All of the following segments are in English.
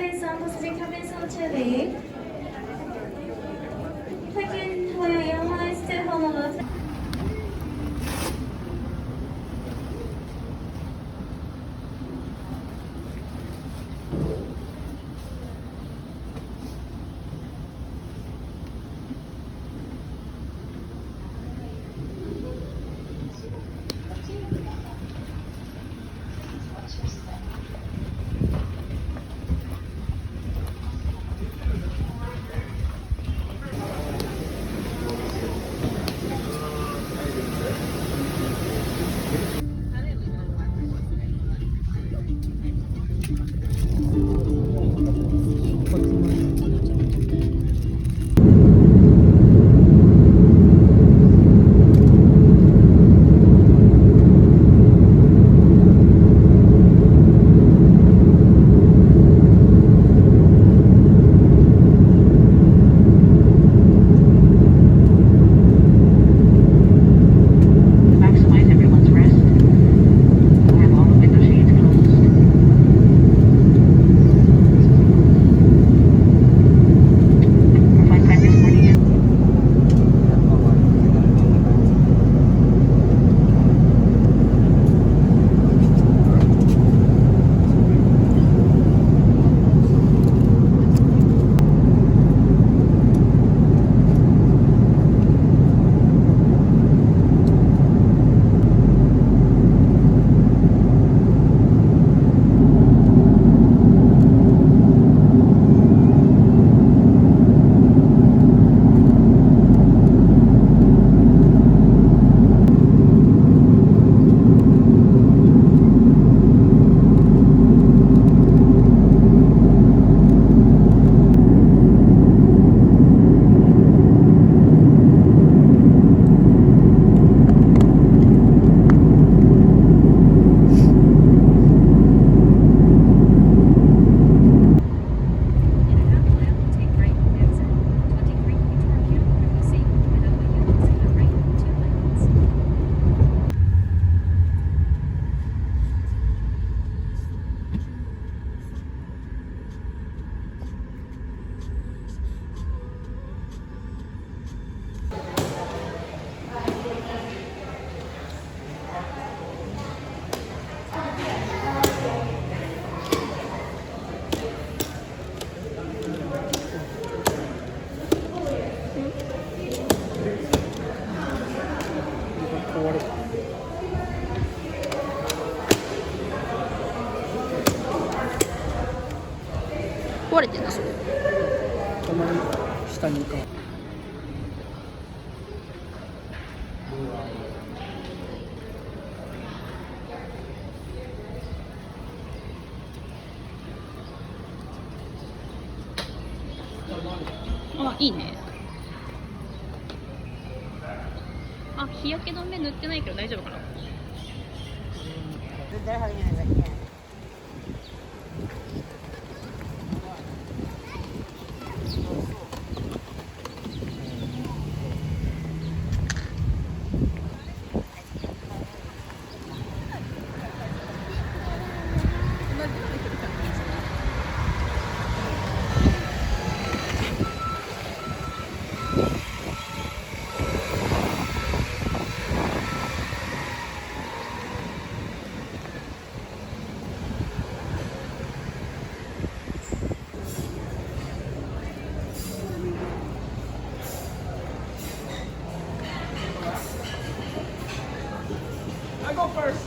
cabins on passenger cabins on Chile. Flying Hawaiian Airlines to Honolulu.壊れてんだそれ。たまに下に行かん。あ、いいね。あ、日焼け止め塗ってないけど大丈夫かな。I go first.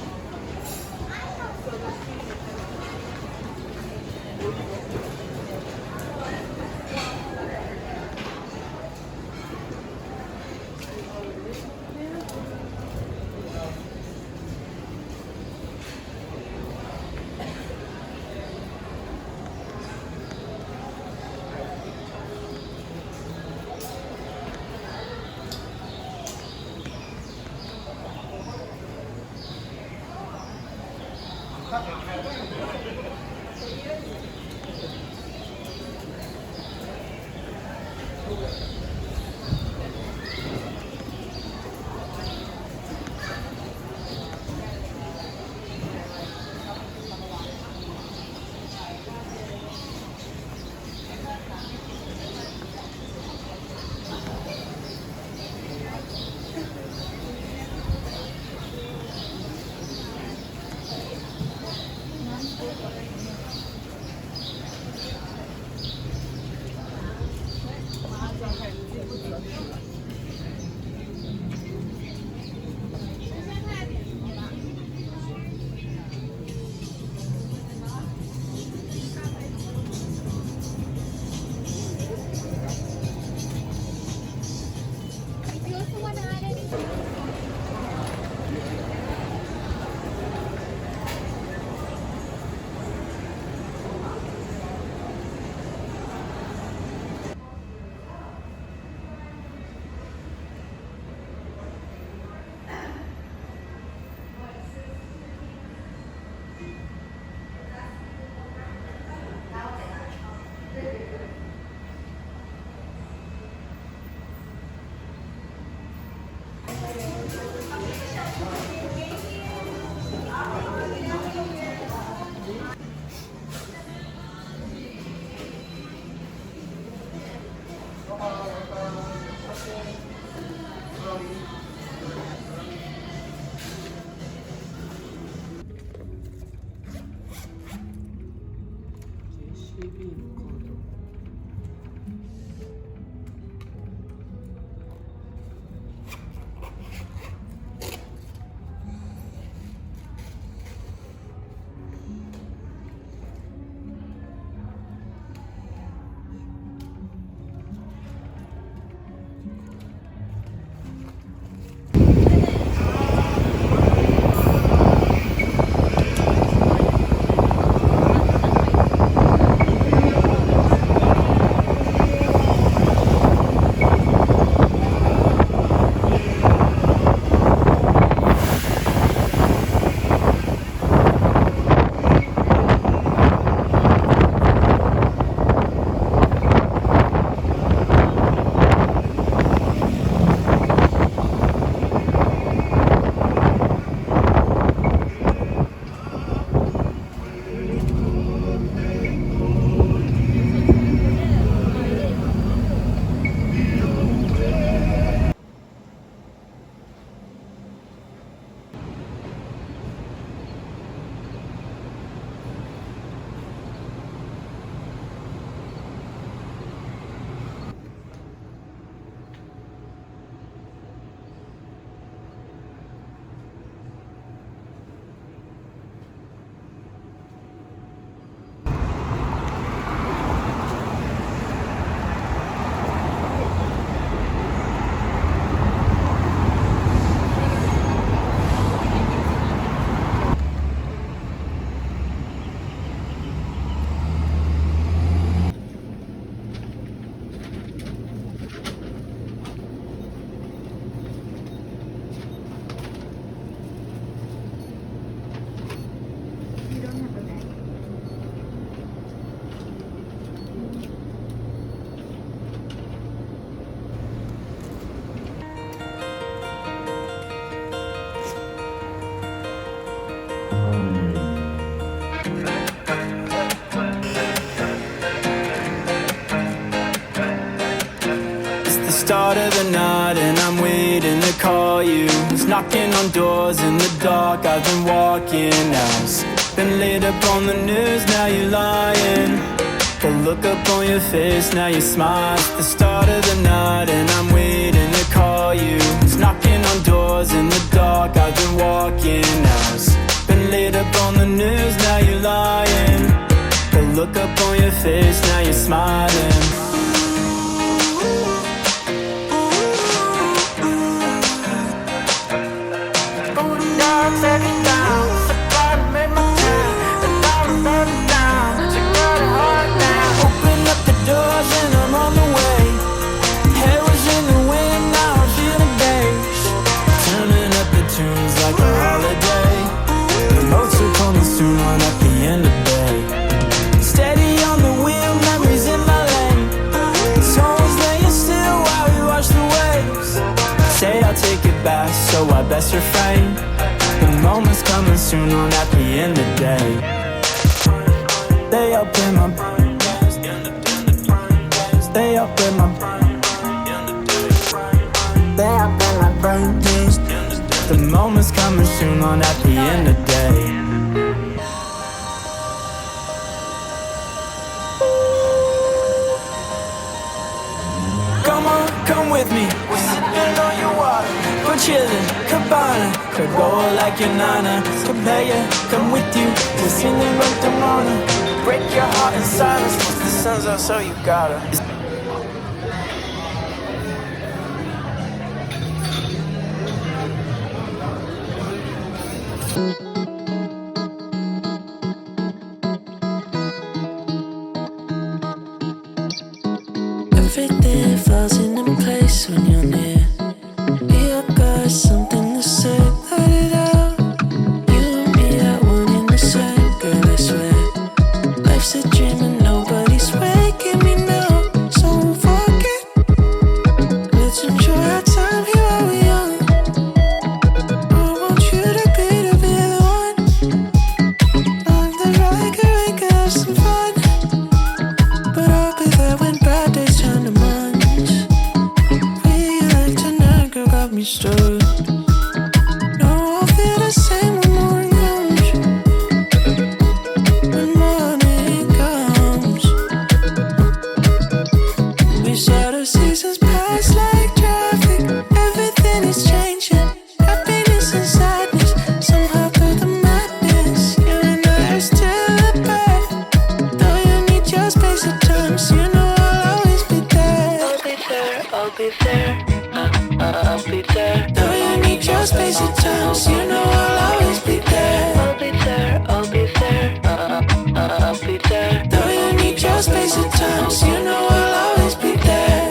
start of the night and I'm waiting to call you. It's knocking on doors in the dark, I've been walking out. Been laid up on the news, now you're lying. The look up on your face, now you smile. It's the start of the night and I'm waiting to call you. It's knocking on doors in the dark, I've been walking out. Been laid up on the news, now you're lying. The look up on your face, now you're smiling. So I best refrain. The moment's coming soon, on at the end of the day. They up in my, they up in my, they up in my brain. The moment's coming soon, on at the end of the day. Come on, come with me. We're sipping on your water. We're chillin', cabana. Could roll like your nana. Kalia, come with you. We're singing like the Moana. Break your heart in silence. The sun's out, so you gotta. Everything falls into place when you're near. You got something to say, let it out. You and me, that one in the same, girl, I swear. Life's a dream and nobody's waking me now. So fuck it. Let's enjoy our time here while we're young. I want you to be the one. On the right, girl, we can have some fun. But I'll be there when bad days turn to months. We like tonight, girl, got me stirred. No, I'll feel the same when morning comes. When morning comes. We saw the seasons pass like traffic. Everything is changing. Happiness and sadness. Somehow through the madness. You and I are still apart. Though you need your space at times, you know I'll always be there. I'll be there, I'll be there. I'll be there. Though you need your space at times, you know I'll always be there. I'll be there, I'll be there. I'll be there. Though you need your space at times, you know I'll always be there.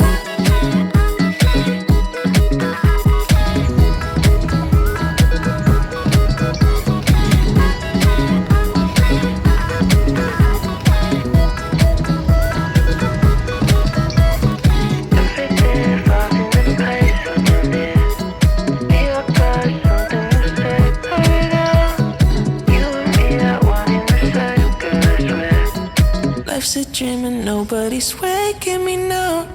Everything falls into place when you're near. You got something to say, let it out. You and me, that one in the same, girl, I swear. Life's a dream and nobody's waking me now.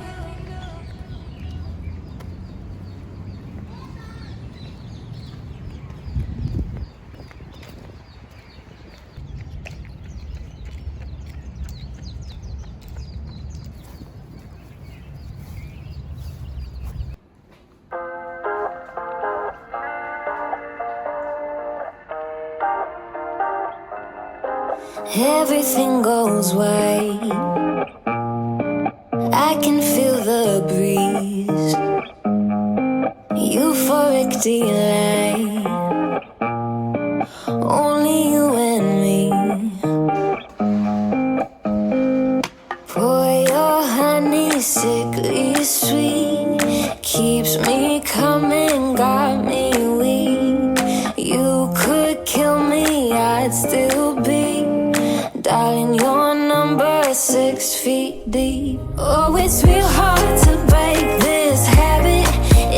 Everything goes white. I can feel the breeze. Euphoric delight. Only you and me. Pour your honey, sickly sweet. Keeps me coming, got me weak. You could kill me, I'd still be. Darling, your number is 6 feet deep. Oh, it's real hard to break this habit.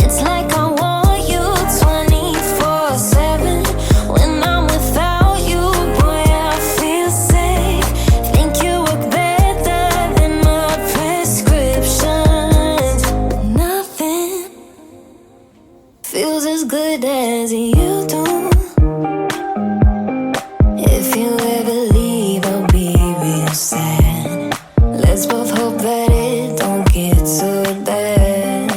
It's like I want you 24/7. When I'm without you, boy, I feel sick. Think you work better than my prescriptions. good as you do. If you ever leave, I'll be real sad. Let's both hope that it don't get so bad.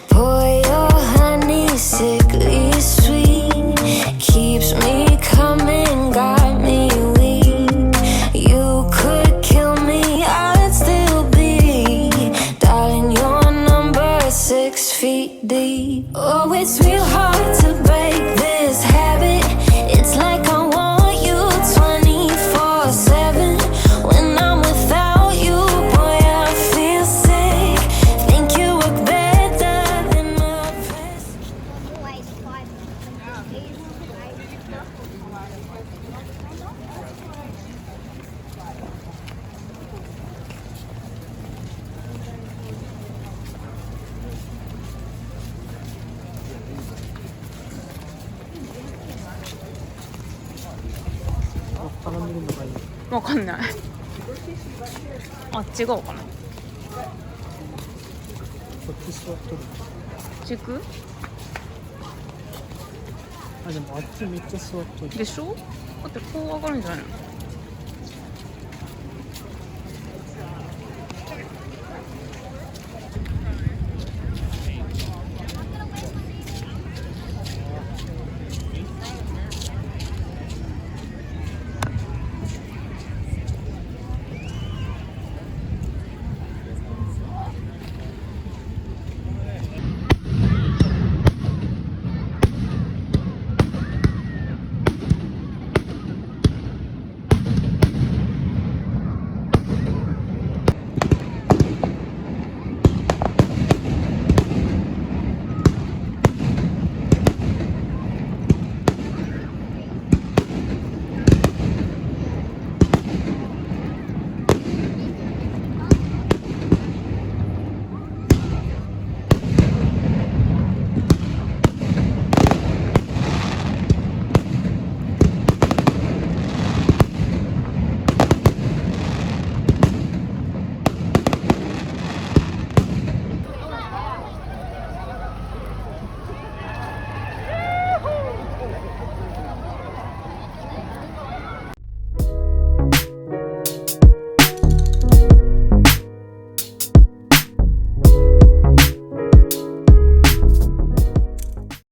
Pour your honey, sickly sweet, keeps me coming, got me weak. You could kill me, I'd still be, darling, your number 6 feet deep. Oh, it's real hard to break this habit. It's like I want you 24/7. When I'm without you, boy, I feel sick. Think you work better than a press.わかんない。あ、違うかな。こっち座っとる。チェックあ、でもあっちめっちゃ座っとる。でしょ？だってこう上がるんじゃないの？